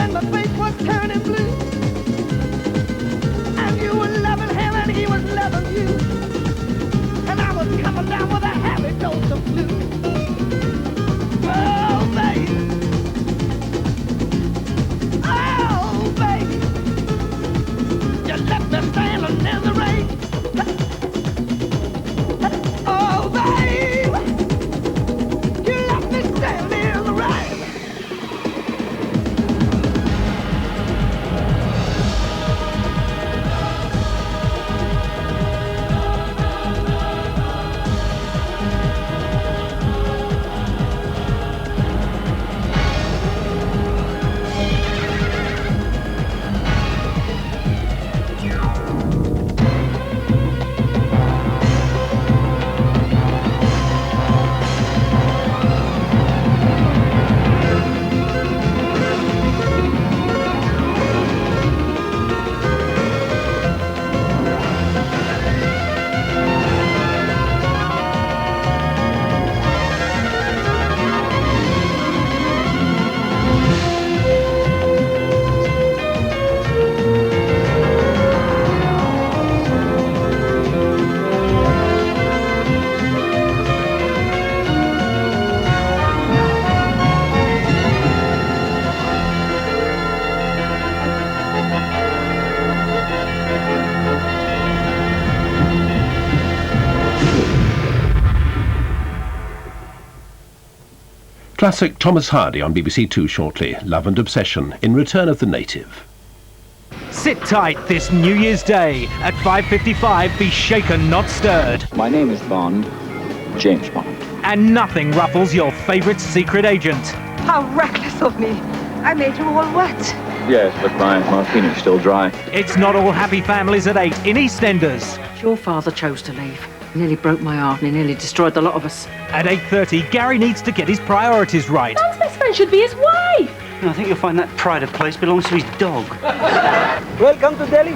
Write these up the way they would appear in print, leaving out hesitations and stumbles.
and my face was turning blue. And you were loving him and he was loving you. And I was coming down with a heavy dose of flu. Oh, baby. Oh, baby. You left me standing in the rain. Oh, baby. You left me standing in the rain. Classic Thomas Hardy on BBC2 shortly. Love and Obsession in Return of the Native. Sit tight this New Year's Day. At 5:55, be shaken, not stirred. My name is Bond, James Bond. And nothing ruffles your favourite secret agent. How reckless of me. I made you all wet. Yes, but my martini's still dry. It's not all happy families at 8 in EastEnders. Your father chose to leave. He nearly broke my heart and he nearly destroyed the lot of us. At 8:30, Gary needs to get his priorities right. Man's best friend should be his wife. I think you'll find that pride of place belongs to his dog. Welcome to Delhi.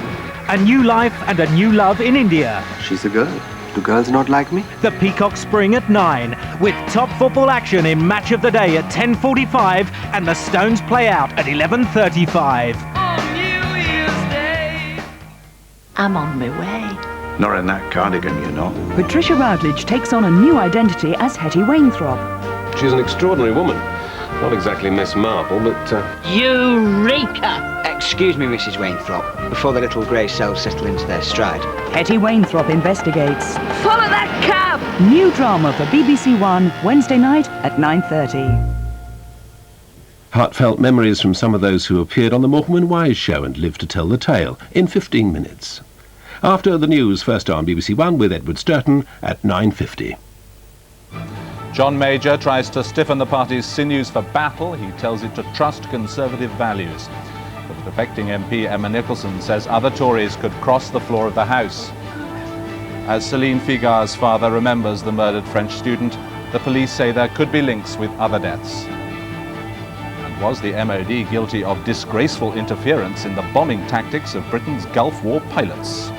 A new life and a new love in India. She's a girl. Do girls not like me? The Peacock Spring at 9, with top football action in Match of the Day at 10:45 and the Stones play out at 11:35. On New Year's Day. I'm on my way. Not in that cardigan, you know. Patricia Routledge takes on a new identity as Hetty Wainthropp. She's an extraordinary woman. Not exactly Miss Marple, but... Eureka! Excuse me, Mrs. Wainthropp, before the little grey cells settle into their stride. Hetty Wainthropp investigates. Follow that cab! New drama for BBC1, Wednesday night at 9:30. Heartfelt memories from some of those who appeared on the Morecambe and Wise show and lived to tell the tale in 15 minutes. After the news, first on BBC1 with Edward Sturton at 9:50. John Major tries to stiffen the party's sinews for battle. He tells it to trust Conservative values. But the defecting MP Emma Nicholson says other Tories could cross the floor of the House. As Celine Figar's father remembers the murdered French student, the police say there could be links with other deaths. And was the MOD guilty of disgraceful interference in the bombing tactics of Britain's Gulf War pilots?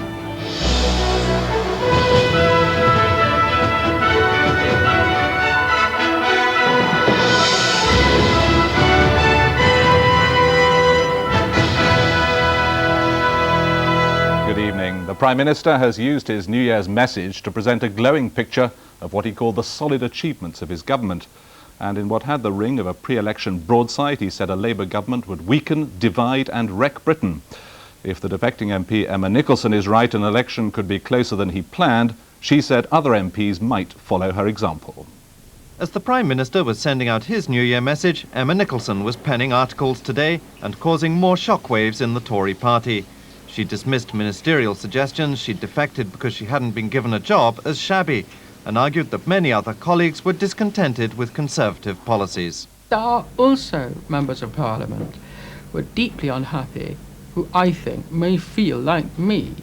Good evening. The Prime Minister has used his New Year's message to present a glowing picture of what he called the solid achievements of his government. And in what had the ring of a pre-election broadside, he said a Labour government would weaken, divide and wreck Britain. If the defecting MP Emma Nicholson is right, an election could be closer than he planned. She said other MPs might follow her example. As the Prime Minister was sending out his New Year message, Emma Nicholson was penning articles today and causing more shockwaves in the Tory party. She dismissed ministerial suggestions she'd defected because she hadn't been given a job as shabby, and argued that many other colleagues were discontented with Conservative policies. There are also members of Parliament who are deeply unhappy, who I think may feel like me,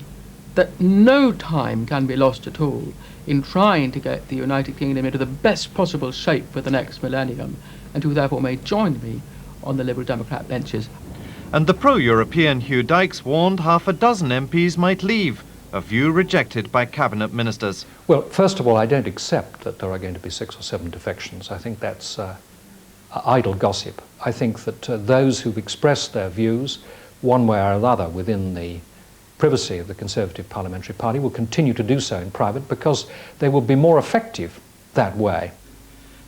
that no time can be lost at all in trying to get the United Kingdom into the best possible shape for the next millennium, and who therefore may join me on the Liberal Democrat benches. And the pro-European Hugh Dykes warned half a dozen MPs might leave, a view rejected by cabinet ministers. Well, first of all, I don't accept that there are going to be 6 or 7 defections. I think that's idle gossip. I think that those who've expressed their views one way or another within the privacy of the Conservative Parliamentary Party will continue to do so in private because they will be more effective that way.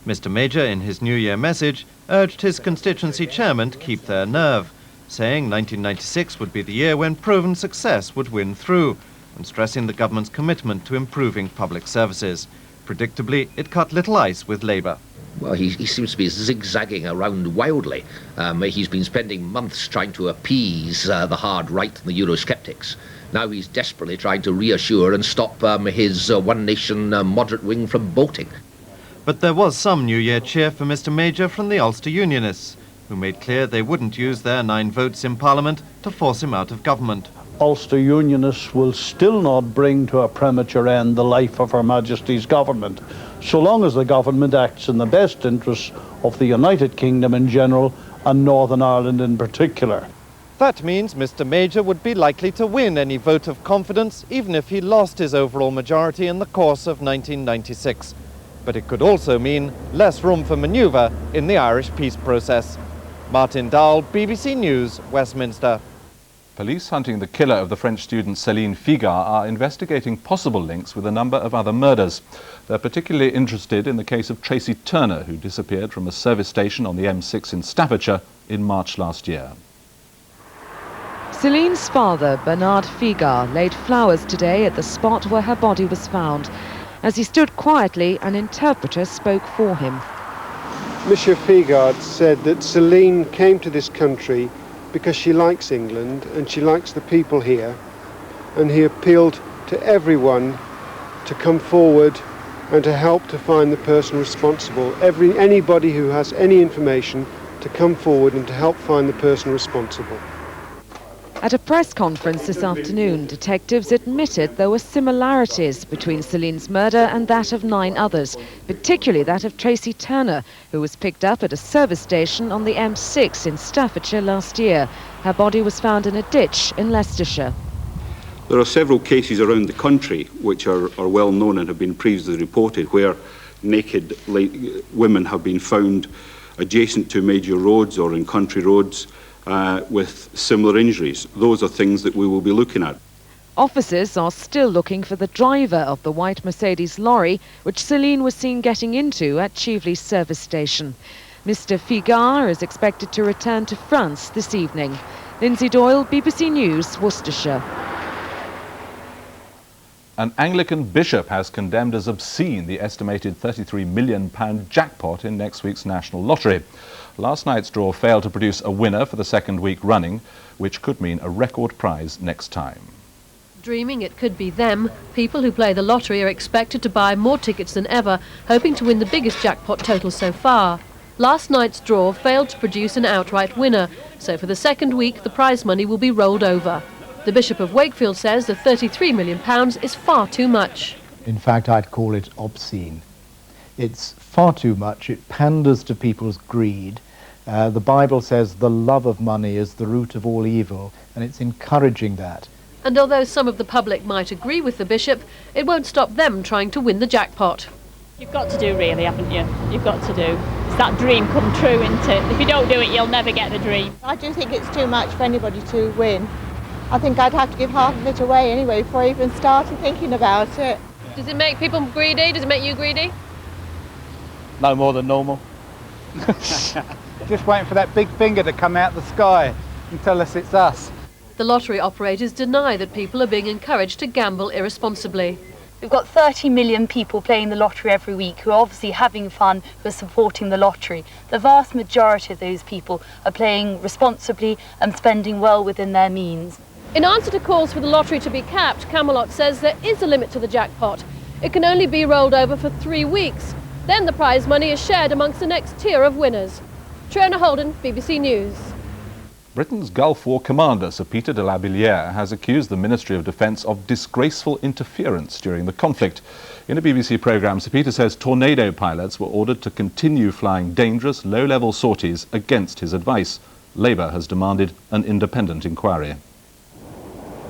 Mr Major, in his New Year message, urged his constituency chairman to keep their nerve, saying 1996 would be the year when proven success would win through, and stressing the government's commitment to improving public services. Predictably, it cut little ice with Labour. Well, he seems to be zigzagging around wildly. He's been spending months trying to appease the hard right and the Eurosceptics. Now he's desperately trying to reassure and stop his One Nation moderate wing from bolting. But there was some New Year cheer for Mr Major from the Ulster Unionists, who made clear they wouldn't use their 9 votes in Parliament to force him out of government. Ulster Unionists will still not bring to a premature end the life of Her Majesty's government, so long as the government acts in the best interests of the United Kingdom in general and Northern Ireland in particular. That means Mr Major would be likely to win any vote of confidence, even if he lost his overall majority in the course of 1996. But it could also mean less room for manoeuvre in the Irish peace process. Martin Dowell, BBC News, Westminster. Police hunting the killer of the French student Céline Figard are investigating possible links with a number of other murders. They're particularly interested in the case of Tracy Turner, who disappeared from a service station on the M6 in Staffordshire in March last year. Céline's father, Bernard Figard, laid flowers today at the spot where her body was found. As he stood quietly, an interpreter spoke for him. Monsieur Figard said that Céline came to this country because she likes England and she likes the people here, and he appealed to everyone to come forward and to help to find the person responsible. Anybody who has any information to come forward and to help find the person responsible. At a press conference this afternoon, detectives admitted there were similarities between Céline's murder and that of 9 others, particularly that of Tracy Turner, who was picked up at a service station on the M6 in Staffordshire last year. Her body was found in a ditch in Leicestershire. There are several cases around the country which are well known and have been previously reported where naked women have been found adjacent to major roads or in country roads with similar injuries. Those are things that we will be looking at. Officers are still looking for the driver of the white Mercedes lorry which Céline was seen getting into at Chieveley's service station. Mr Figard is expected to return to France this evening. Lindsay Doyle, BBC News, Worcestershire. An Anglican bishop has condemned as obscene the estimated £33 million jackpot in next week's National Lottery. Last night's draw failed to produce a winner for the second week running, which could mean a record prize next time. Dreaming it could be them, people who play the lottery are expected to buy more tickets than ever, hoping to win the biggest jackpot total so far. Last night's draw failed to produce an outright winner, so for the second week the prize money will be rolled over. The Bishop of Wakefield says the £33 million is far too much. In fact, I'd call it obscene. It's far too much. It panders to people's greed. The Bible says the love of money is the root of all evil, and it's encouraging that. And although some of the public might agree with the Bishop, it won't stop them trying to win the jackpot. You've got to do, really, haven't you? You've got to do. It's that dream come true, isn't it? If you don't do it, you'll never get the dream. I do think it's too much for anybody to win. I think I'd have to give half of it away anyway before I even started thinking about it. Does it make people greedy? Does it make you greedy? No more than normal. Just waiting for that big finger to come out the sky and tell us it's us. The lottery operators deny that people are being encouraged to gamble irresponsibly. We've got 30 million people playing the lottery every week who are obviously having fun, who are supporting the lottery. The vast majority of those people are playing responsibly and spending well within their means. In answer to calls for the lottery to be capped, Camelot says there is a limit to the jackpot. It can only be rolled over for 3 weeks. Then the prize money is shared amongst the next tier of winners. Triona Holden, BBC News. Britain's Gulf War commander, Sir Peter de la Billière, has accused the Ministry of Defence of disgraceful interference during the conflict. In a BBC programme, Sir Peter says Tornado pilots were ordered to continue flying dangerous, low-level sorties against his advice. Labour has demanded an independent inquiry.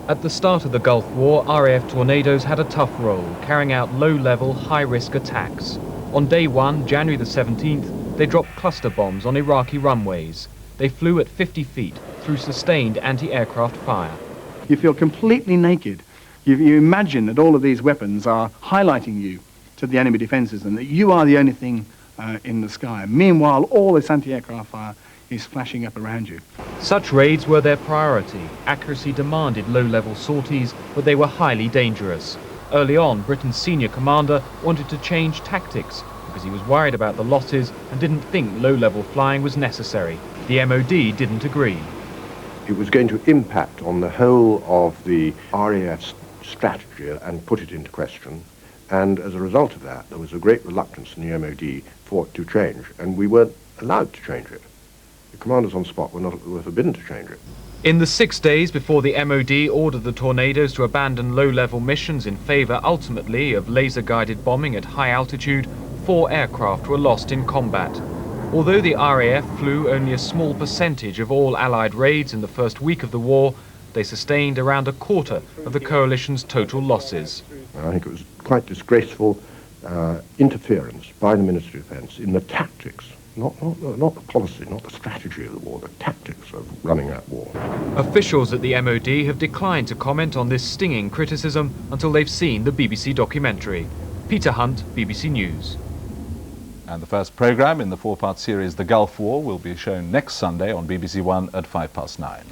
At the start of the Gulf War, RAF Tornadoes had a tough role, carrying out low-level, high-risk attacks. On day 1, January the 17th, they dropped cluster bombs on Iraqi runways. They flew at 50 feet through sustained anti-aircraft fire. You feel completely naked. You imagine that all of these weapons are highlighting you to the enemy defences and that you are the only thing in the sky. Meanwhile, all this anti-aircraft fire is flashing up around you. Such raids were their priority. Accuracy demanded low-level sorties, but they were highly dangerous. Early on, Britain's senior commander wanted to change tactics because he was worried about the losses and didn't think low-level flying was necessary. The MOD didn't agree. It was going to impact on the whole of the RAF's strategy and put it into question. And as a result of that, there was a great reluctance in the MOD for it to change, and we weren't allowed to change it. The commanders on spot were forbidden to change it. In the 6 days before the MOD ordered the Tornadoes to abandon low-level missions in favour, ultimately, of laser-guided bombing at high altitude, 4 aircraft were lost in combat. Although the RAF flew only a small percentage of all Allied raids in the first week of the war, they sustained around a quarter of the coalition's total losses. I think it was quite disgraceful interference by the Ministry of Defence in the tactics, not the policy, not the strategy of the war, the tactics of running that war. Officials at the MOD have declined to comment on this stinging criticism until they've seen the BBC documentary. Peter Hunt, BBC News. And the first programme in the 4-part series The Gulf War will be shown next Sunday on BBC1 at 9:05.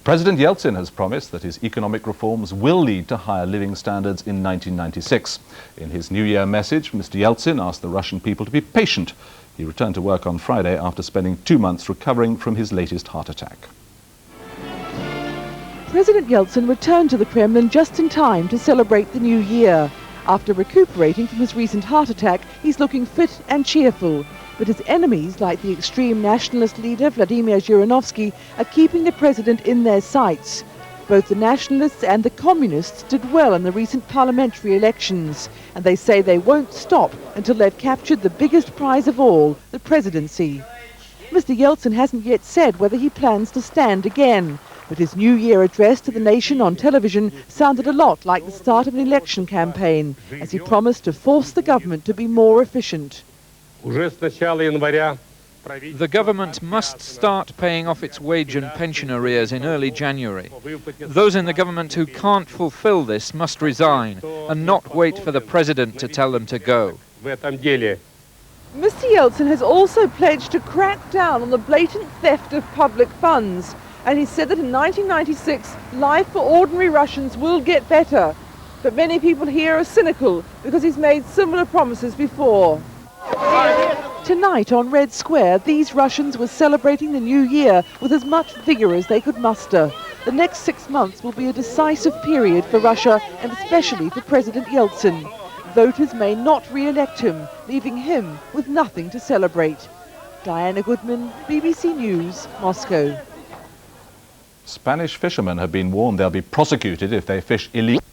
President Yeltsin has promised that his economic reforms will lead to higher living standards in 1996. In his New Year message, Mr. Yeltsin asked the Russian people to be patient. He returned to work on Friday after spending 2 months recovering from his latest heart attack. President Yeltsin returned to the Kremlin just in time to celebrate the new year. After recuperating from his recent heart attack, he's looking fit and cheerful. But his enemies, like the extreme nationalist leader Vladimir Zhirinovsky, are keeping the president in their sights. Both the nationalists and the communists did well in the recent parliamentary elections, and they say they won't stop until they've captured the biggest prize of all, the presidency. Mr. Yeltsin hasn't yet said whether he plans to stand again, but his New Year address to the nation on television sounded a lot like the start of an election campaign, as he promised to force the government to be more efficient. The government must start paying off its wage and pension arrears in early January. Those in the government who can't fulfill this must resign and not wait for the president to tell them to go. Mr. Yeltsin has also pledged to crack down on the blatant theft of public funds, and he said that in 1996 life for ordinary Russians will get better. But many people here are cynical because he's made similar promises before. Tonight on Red Square, these Russians were celebrating the new year with as much vigour as they could muster. The next 6 months will be a decisive period for Russia and especially for President Yeltsin. Voters may not re-elect him, leaving him with nothing to celebrate. Diana Goodman, BBC News, Moscow. Spanish fishermen have been warned they'll be prosecuted if they fish illegally